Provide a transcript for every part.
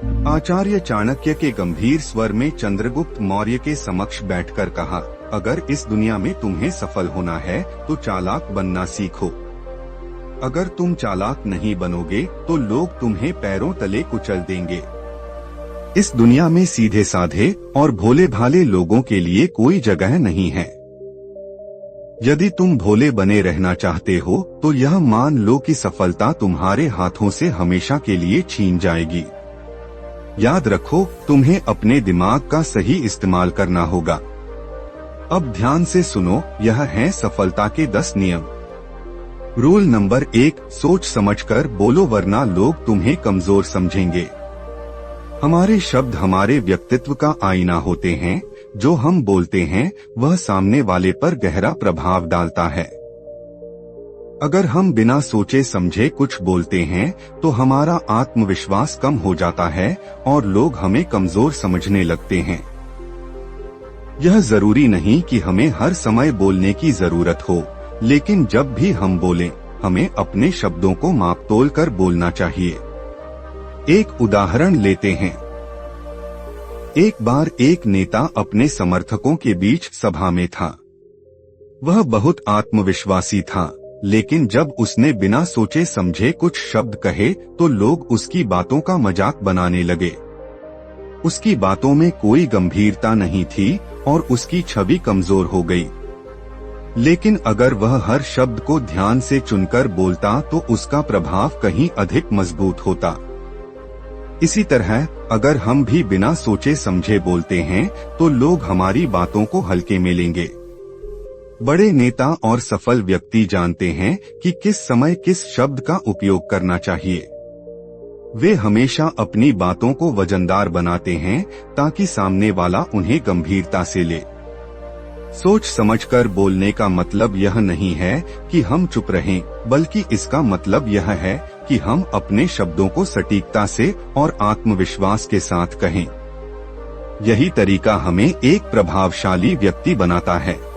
आचार्य चाणक्य के गंभीर स्वर में चंद्रगुप्त मौर्य के समक्ष बैठकर कहा, अगर इस दुनिया में तुम्हें सफल होना है तो चालाक बनना सीखो। अगर तुम चालाक नहीं बनोगे तो लोग तुम्हें पैरों तले कुचल देंगे। इस दुनिया में सीधे साधे और भोले भाले लोगों के लिए कोई जगह नहीं है। यदि तुम भोले बने रहना चाहते हो तो यह मान लो कि सफलता तुम्हारे हाथों से हमेशा के लिए छीन जाएगी। याद रखो, तुम्हें अपने दिमाग का सही इस्तेमाल करना होगा। अब ध्यान से सुनो, यह है सफलता के 10 नियम। रूल नंबर 1, सोच समझकर बोलो वरना लोग तुम्हें कमजोर समझेंगे। हमारे शब्द हमारे व्यक्तित्व का आईना होते हैं। जो हम बोलते हैं वह सामने वाले पर गहरा प्रभाव डालता है। अगर हम बिना सोचे समझे कुछ बोलते हैं तो हमारा आत्मविश्वास कम हो जाता है और लोग हमें कमजोर समझने लगते हैं। यह जरूरी नहीं कि हमें हर समय बोलने की जरूरत हो, लेकिन जब भी हम बोलें, हमें अपने शब्दों को माप-तोल कर बोलना चाहिए। एक उदाहरण लेते हैं। एक बार एक नेता अपने समर्थकों के बीच सभा में था। वह बहुत आत्मविश्वासी था, लेकिन जब उसने बिना सोचे समझे कुछ शब्द कहे तो लोग उसकी बातों का मजाक बनाने लगे। उसकी बातों में कोई गंभीरता नहीं थी और उसकी छवि कमजोर हो गई। लेकिन अगर वह हर शब्द को ध्यान से चुनकर बोलता तो उसका प्रभाव कहीं अधिक मजबूत होता। इसी तरह अगर हम भी बिना सोचे समझे बोलते हैं तो लोग हमारी बातों को हल्के में लेंगे। बड़े नेता और सफल व्यक्ति जानते हैं कि किस समय किस शब्द का उपयोग करना चाहिए। वे हमेशा अपनी बातों को वजनदार बनाते हैं ताकि सामने वाला उन्हें गंभीरता से ले। सोच समझकर बोलने का मतलब यह नहीं है कि हम चुप रहें, बल्कि इसका मतलब यह है कि हम अपने शब्दों को सटीकता से और आत्मविश्वास के साथ कहें। यही तरीका हमें एक प्रभावशाली व्यक्ति बनाता है।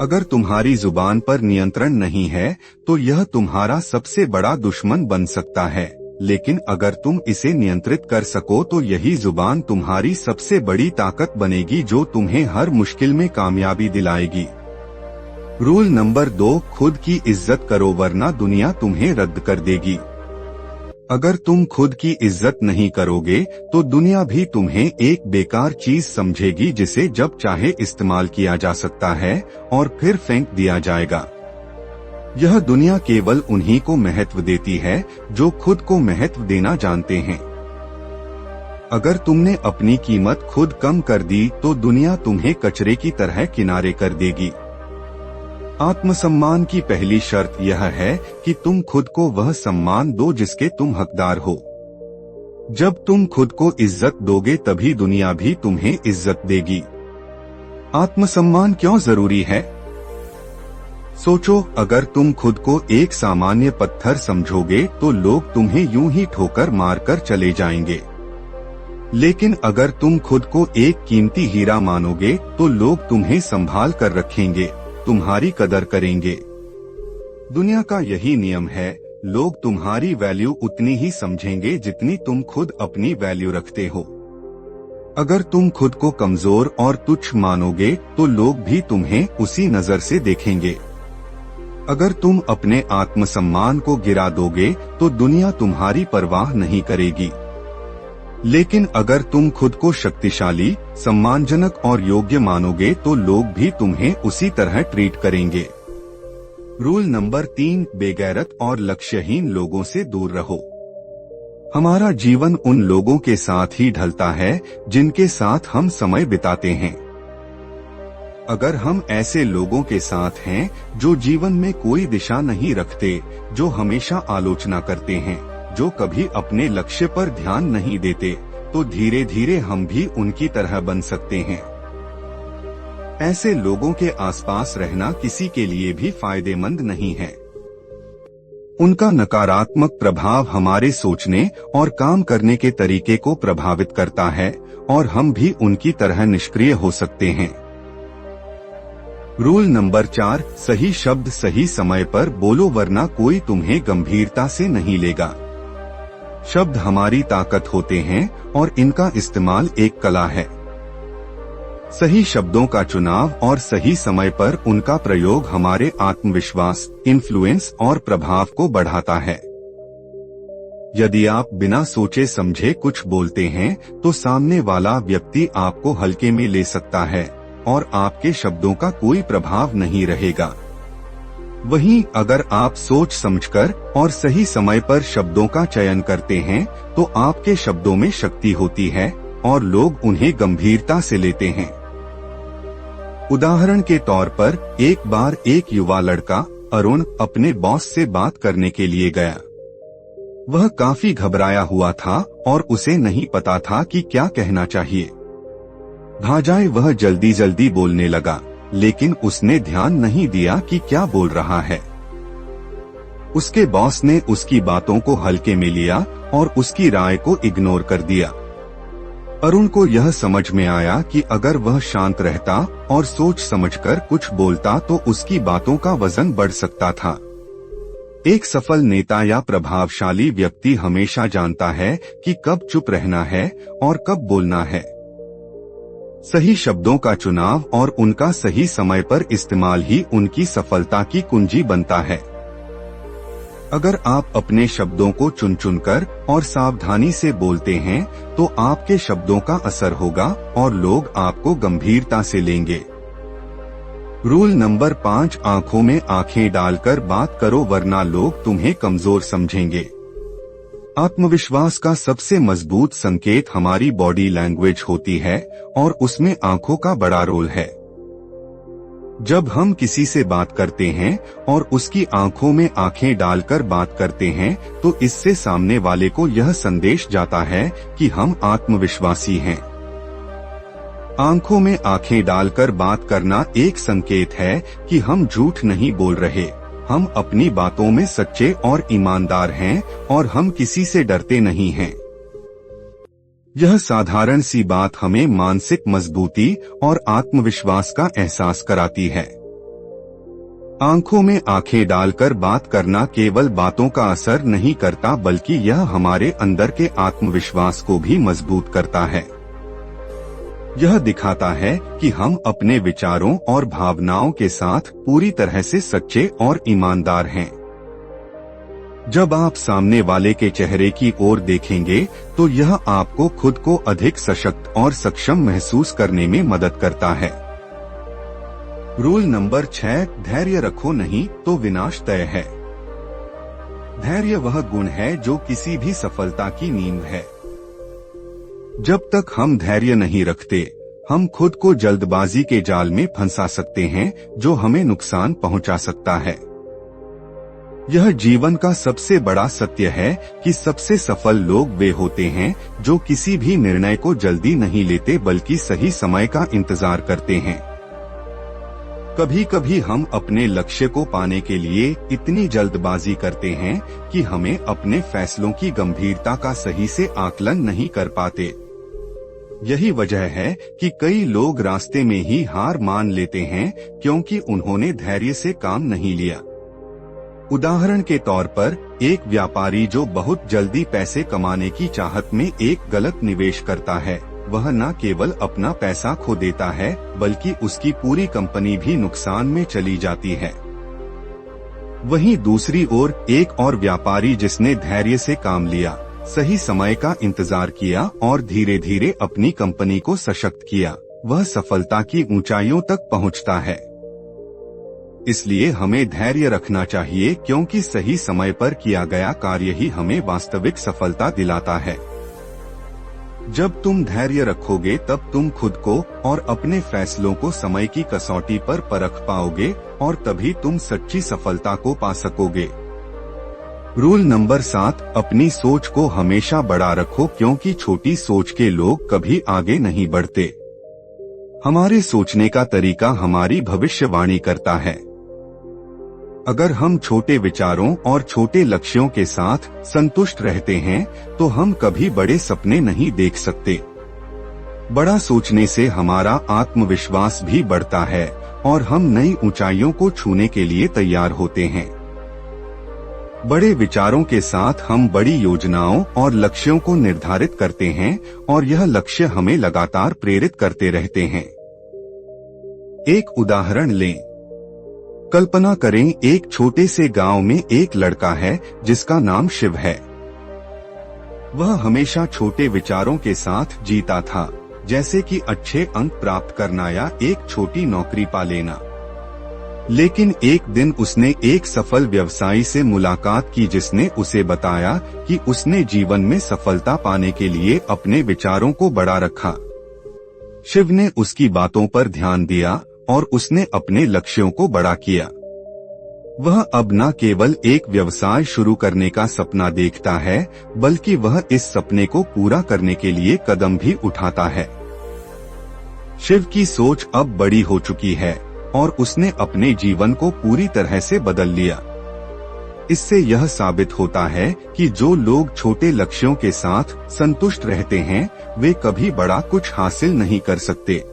अगर तुम्हारी जुबान पर नियंत्रण नहीं है तो यह तुम्हारा सबसे बड़ा दुश्मन बन सकता है, लेकिन अगर तुम इसे नियंत्रित कर सको तो यही जुबान तुम्हारी सबसे बड़ी ताकत बनेगी जो तुम्हें हर मुश्किल में कामयाबी दिलाएगी। रूल नंबर 2, खुद की इज्जत करो वरना दुनिया तुम्हें रद्द कर देगी। अगर तुम खुद की इज्जत नहीं करोगे तो दुनिया भी तुम्हें एक बेकार चीज समझेगी जिसे जब चाहे इस्तेमाल किया जा सकता है और फिर फेंक दिया जाएगा। यह दुनिया केवल उन्हीं को महत्व देती है जो खुद को महत्व देना जानते हैं। अगर तुमने अपनी कीमत खुद कम कर दी तो दुनिया तुम्हें कचरे की तरह किनारे कर देगी। आत्मसम्मान की पहली शर्त यह है कि तुम खुद को वह सम्मान दो जिसके तुम हकदार हो। जब तुम खुद को इज्जत दोगे तभी दुनिया भी तुम्हें इज्जत देगी। आत्मसम्मान क्यों जरूरी है? सोचो, अगर तुम खुद को एक सामान्य पत्थर समझोगे तो लोग तुम्हें यूं ही ठोकर मारकर चले जाएंगे। लेकिन अगर तुम खुद को एक कीमती हीरा मानोगे तो लोग तुम्हें संभाल कर रखेंगे, तुम्हारी कदर करेंगे। दुनिया का यही नियम है, लोग तुम्हारी वैल्यू उतनी ही समझेंगे जितनी तुम खुद अपनी वैल्यू रखते हो। अगर तुम खुद को कमजोर और तुच्छ मानोगे तो लोग भी तुम्हें उसी नजर से देखेंगे। अगर तुम अपने आत्मसम्मान को गिरा दोगे तो दुनिया तुम्हारी परवाह नहीं करेगी। लेकिन अगर तुम खुद को शक्तिशाली, सम्मानजनक और योग्य मानोगे तो लोग भी तुम्हें उसी तरह ट्रीट करेंगे। रूल नंबर 3, बेगैरत और लक्ष्यहीन लोगों से दूर रहो। हमारा जीवन उन लोगों के साथ ही ढलता है जिनके साथ हम समय बिताते हैं। अगर हम ऐसे लोगों के साथ हैं जो जीवन में कोई दिशा नहीं रखते, जो हमेशा आलोचना करते हैं, जो कभी अपने लक्ष्य पर ध्यान नहीं देते, तो धीरे धीरे हम भी उनकी तरह बन सकते हैं। ऐसे लोगों के आसपास रहना किसी के लिए भी फायदेमंद नहीं है। उनका नकारात्मक प्रभाव हमारे सोचने और काम करने के तरीके को प्रभावित करता है और हम भी उनकी तरह निष्क्रिय हो सकते हैं। रूल नंबर 4, सही शब्द सही समय पर बोलो वरना कोई तुम्हें गंभीरता से नहीं लेगा। शब्द हमारी ताकत होते हैं और इनका इस्तेमाल एक कला है। सही शब्दों का चुनाव और सही समय पर उनका प्रयोग हमारे आत्मविश्वास, इन्फ्लुएंस और प्रभाव को बढ़ाता है। यदि आप बिना सोचे समझे कुछ बोलते हैं तो सामने वाला व्यक्ति आपको हल्के में ले सकता है और आपके शब्दों का कोई प्रभाव नहीं रहेगा। वहीं अगर आप सोच समझकर और सही समय पर शब्दों का चयन करते हैं तो आपके शब्दों में शक्ति होती है और लोग उन्हें गंभीरता से लेते हैं। उदाहरण के तौर पर एक बार एक युवा लड़का अरुण अपने बॉस से बात करने के लिए गया। वह काफी घबराया हुआ था और उसे नहीं पता था कि क्या कहना चाहिए। भाजाए वह जल्दी जल्दी बोलने लगा, लेकिन उसने ध्यान नहीं दिया कि क्या बोल रहा है। उसके बॉस ने उसकी बातों को हल्के में लिया और उसकी राय को इग्नोर कर दिया। अरुण को यह समझ में आया कि अगर वह शांत रहता और सोच समझकर कुछ बोलता तो उसकी बातों का वजन बढ़ सकता था। एक सफल नेता या प्रभावशाली व्यक्ति हमेशा जानता है कि कब चुप रहना है और कब बोलना है। सही शब्दों का चुनाव और उनका सही समय पर इस्तेमाल ही उनकी सफलता की कुंजी बनता है। अगर आप अपने शब्दों को चुन चुनकर और सावधानी से बोलते हैं तो आपके शब्दों का असर होगा और लोग आपको गंभीरता से लेंगे। रूल नंबर 5, आंखों में आंखें डालकर बात करो वरना लोग तुम्हें कमजोर समझेंगे। आत्मविश्वास का सबसे मजबूत संकेत हमारी बॉडी लैंग्वेज होती है और उसमें आंखों का बड़ा रोल है। जब हम किसी से बात करते हैं और उसकी आंखों में आंखें डालकर बात करते हैं तो इससे सामने वाले को यह संदेश जाता है कि हम आत्मविश्वासी हैं। आंखों में आंखें डालकर बात करना एक संकेत है कि हम झूठ नहीं बोल रहे, हम अपनी बातों में सच्चे और ईमानदार हैं और हम किसी से डरते नहीं हैं। यह साधारण सी बात हमें मानसिक मजबूती और आत्मविश्वास का एहसास कराती है। आंखों में आंखें डालकर बात करना केवल बातों का असर नहीं करता बल्कि यह हमारे अंदर के आत्मविश्वास को भी मजबूत करता है। यह दिखाता है कि हम अपने विचारों और भावनाओं के साथ पूरी तरह से सच्चे और ईमानदार हैं। जब आप सामने वाले के चेहरे की ओर देखेंगे तो यह आपको खुद को अधिक सशक्त और सक्षम महसूस करने में मदद करता है। रूल नंबर 6, धैर्य रखो नहीं तो विनाश तय है। धैर्य वह गुण है जो किसी भी सफलता की नींव है। जब तक हम धैर्य नहीं रखते, हम खुद को जल्दबाजी के जाल में फंसा सकते हैं जो हमें नुकसान पहुंचा सकता है। यह जीवन का सबसे बड़ा सत्य है कि सबसे सफल लोग वे होते हैं जो किसी भी निर्णय को जल्दी नहीं लेते बल्कि सही समय का इंतजार करते हैं। कभी कभी हम अपने लक्ष्य को पाने के लिए इतनी जल्दबाजी करते हैं कि हमें अपने फैसलों की गंभीरता का सही से आकलन नहीं कर पाते। यही वजह है कि कई लोग रास्ते में ही हार मान लेते हैं क्योंकि उन्होंने धैर्य से काम नहीं लिया। उदाहरण के तौर पर एक व्यापारी जो बहुत जल्दी पैसे कमाने की चाहत में एक गलत निवेश करता है, वह न केवल अपना पैसा खो देता है बल्कि उसकी पूरी कंपनी भी नुकसान में चली जाती है। वहीं दूसरी ओर एक और व्यापारी जिसने धैर्य से काम लिया, सही समय का इंतजार किया और धीरे धीरे अपनी कंपनी को सशक्त किया, वह सफलता की ऊंचाइयों तक पहुंचता है। इसलिए हमें धैर्य रखना चाहिए क्योंकि सही समय पर किया गया कार्य ही हमें वास्तविक सफलता दिलाता है। जब तुम धैर्य रखोगे तब तुम खुद को और अपने फैसलों को समय की कसौटी पर परख पाओगे और तभी तुम सच्ची सफलता को पा सकोगे। रूल नंबर 7, अपनी सोच को हमेशा बड़ा रखो क्योंकि छोटी सोच के लोग कभी आगे नहीं बढ़ते। हमारे सोचने का तरीका हमारी भविष्यवाणी करता है। अगर हम छोटे विचारों और छोटे लक्ष्यों के साथ संतुष्ट रहते हैं तो हम कभी बड़े सपने नहीं देख सकते। बड़ा सोचने से हमारा आत्मविश्वास भी बढ़ता है और हम नई ऊंचाइयों को छूने के लिए तैयार होते हैं। बड़े विचारों के साथ हम बड़ी योजनाओं और लक्ष्यों को निर्धारित करते हैं और यह लक्ष्य हमें लगातार प्रेरित करते रहते हैं। एक उदाहरण लें। कल्पना करें, एक छोटे से गांव में एक लड़का है जिसका नाम शिव है। वह हमेशा छोटे विचारों के साथ जीता था, जैसे कि अच्छे अंक प्राप्त करना या एक छोटी नौकरी पा लेना। लेकिन एक दिन उसने एक सफल व्यवसायी से मुलाकात की जिसने उसे बताया कि उसने जीवन में सफलता पाने के लिए अपने विचारों को बड़ा रखा। शिव ने उसकी बातों पर ध्यान दिया और उसने अपने लक्ष्यों को बड़ा किया। वह अब न केवल एक व्यवसाय शुरू करने का सपना देखता है, बल्कि वह इस सपने को पूरा करने के लिए कदम भी उठाता है। शिव की सोच अब बड़ी हो चुकी है और उसने अपने जीवन को पूरी तरह से बदल लिया। इससे यह साबित होता है कि जो लोग छोटे लक्ष्यों के साथ संतुष्ट रहते हैं, वे कभी बड़ा कुछ हासिल नहीं कर सकते।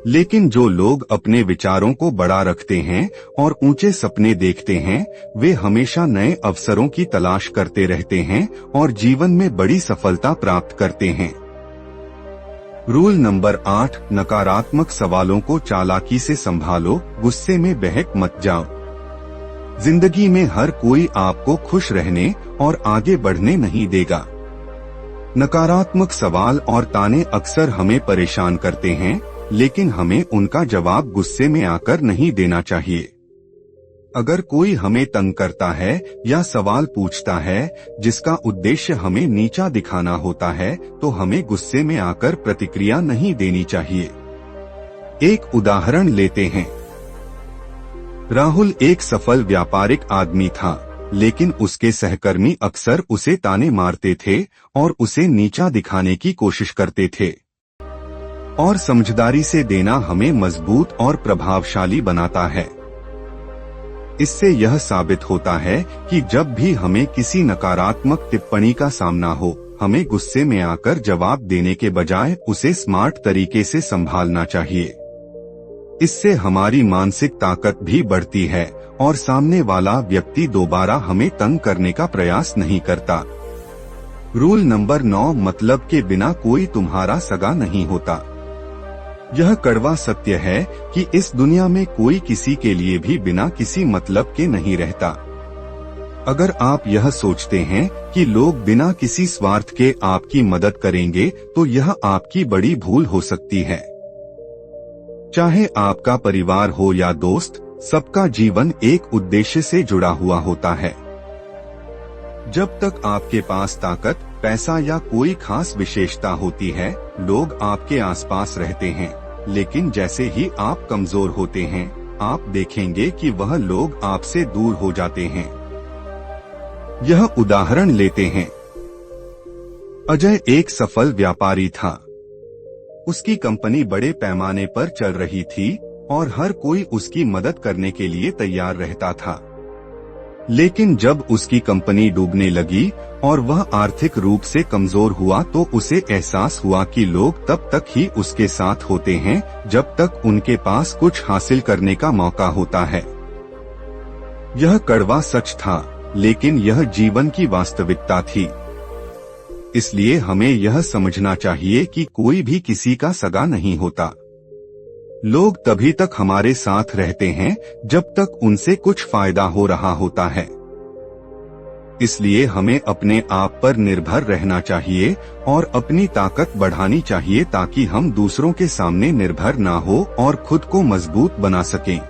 लेकिन जो लोग अपने विचारों को बड़ा रखते हैं और ऊंचे सपने देखते हैं, वे हमेशा नए अवसरों की तलाश करते रहते हैं और जीवन में बड़ी सफलता प्राप्त करते हैं। रूल नंबर 8, नकारात्मक सवालों को चालाकी से संभालो, गुस्से में बहक मत जाओ। जिंदगी में हर कोई आपको खुश रहने और आगे बढ़ने नहीं देगा। नकारात्मक सवाल और ताने अक्सर हमें परेशान करते हैं, लेकिन हमें उनका जवाब गुस्से में आकर नहीं देना चाहिए। अगर कोई हमें तंग करता है या सवाल पूछता है जिसका उद्देश्य हमें नीचा दिखाना होता है, तो हमें गुस्से में आकर प्रतिक्रिया नहीं देनी चाहिए। एक उदाहरण लेते हैं। राहुल एक सफल व्यापारिक आदमी था, लेकिन उसके सहकर्मी अक्सर उसे ताने मारते थे और उसे नीचा दिखाने की कोशिश करते थे। और समझदारी से देना हमें मजबूत और प्रभावशाली बनाता है। इससे यह साबित होता है कि जब भी हमें किसी नकारात्मक टिप्पणी का सामना हो, हमें गुस्से में आकर जवाब देने के बजाय उसे स्मार्ट तरीके से संभालना चाहिए। इससे हमारी मानसिक ताकत भी बढ़ती है और सामने वाला व्यक्ति दोबारा हमें तंग करने का प्रयास नहीं करता। रूल नंबर 9, मतलब के बिना कोई तुम्हारा सगा नहीं होता। यह कड़वा सत्य है कि इस दुनिया में कोई किसी के लिए भी बिना किसी मतलब के नहीं रहता। अगर आप यह सोचते हैं कि लोग बिना किसी स्वार्थ के आपकी मदद करेंगे, तो यह आपकी बड़ी भूल हो सकती है। चाहे आपका परिवार हो या दोस्त, सबका जीवन एक उद्देश्य से जुड़ा हुआ होता है। जब तक आपके पास ताकत, पैसा या कोई खास विशेषता होती है, लोग आपके आसपास रहते हैं। लेकिन जैसे ही आप कमजोर होते हैं, आप देखेंगे कि वह लोग आपसे दूर हो जाते हैं। यह उदाहरण लेते हैं। अजय एक सफल व्यापारी था। उसकी कंपनी बड़े पैमाने पर चल रही थी और हर कोई उसकी मदद करने के लिए तैयार रहता था। लेकिन जब उसकी कंपनी डूबने लगी और वह आर्थिक रूप से कमजोर हुआ, तो उसे एहसास हुआ कि लोग तब तक ही उसके साथ होते हैं जब तक उनके पास कुछ हासिल करने का मौका होता है। यह कड़वा सच था, लेकिन यह जीवन की वास्तविकता थी। इसलिए हमें यह समझना चाहिए कि कोई भी किसी का सगा नहीं होता। लोग तभी तक हमारे साथ रहते हैं जब तक उनसे कुछ फायदा हो रहा होता है। इसलिए हमें अपने आप पर निर्भर रहना चाहिए और अपनी ताकत बढ़ानी चाहिए ताकि हम दूसरों के सामने निर्भर ना हो और खुद को मजबूत बना सकें।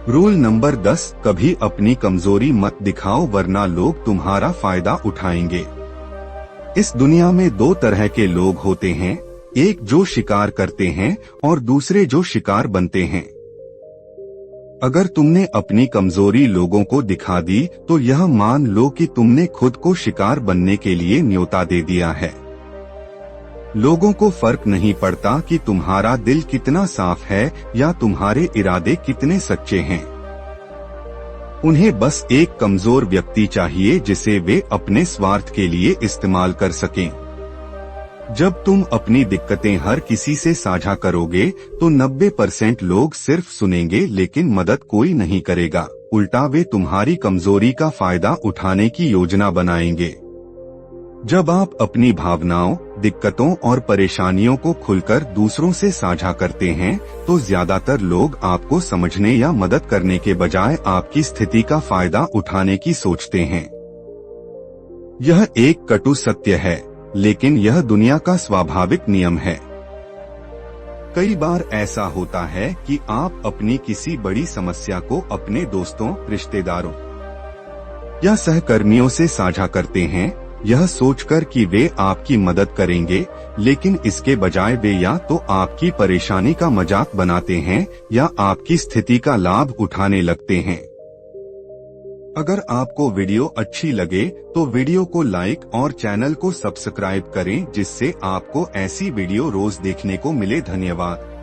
रूल नंबर 10, कभी अपनी कमजोरी मत दिखाओ वरना लोग तुम्हारा फायदा उठाएंगे। इस दुनिया में दो तरह के लोग होते हैं, एक जो शिकार करते हैं और दूसरे जो शिकार बनते हैं। अगर तुमने अपनी कमजोरी लोगों को दिखा दी, तो यह मान लो कि तुमने खुद को शिकार बनने के लिए न्योता दे दिया है। लोगों को फर्क नहीं पड़ता कि तुम्हारा दिल कितना साफ है या तुम्हारे इरादे कितने सच्चे हैं। उन्हें बस एक कमजोर व्यक्ति चाहिए जिसे वे अपने स्वार्थ के लिए इस्तेमाल कर सकें। जब तुम अपनी दिक्कतें हर किसी से साझा करोगे, तो 90% लोग सिर्फ सुनेंगे लेकिन मदद कोई नहीं करेगा। उल्टा वे तुम्हारी कमजोरी का फायदा उठाने की योजना बनाएंगे। जब आप अपनी भावनाओं, दिक्कतों और परेशानियों को खुलकर दूसरों से साझा करते हैं, तो ज्यादातर लोग आपको समझने या मदद करने के बजाय आपकी स्थिति का फायदा उठाने की सोचते हैं। यह एक कटु सत्य है, लेकिन यह दुनिया का स्वाभाविक नियम है। कई बार ऐसा होता है कि आप अपनी किसी बड़ी समस्या को अपने दोस्तों, रिश्तेदारों या सहकर्मियों से साझा करते हैं, यह सोचकर कि वे आपकी मदद करेंगे, लेकिन इसके बजाय वे या तो आपकी परेशानी का मजाक बनाते हैं या आपकी स्थिति का लाभ उठाने लगते हैं। अगर आपको वीडियो अच्छी लगे तो वीडियो को लाइक और चैनल को सब्सक्राइब करें, जिससे आपको ऐसी वीडियो रोज देखने को मिले। धन्यवाद।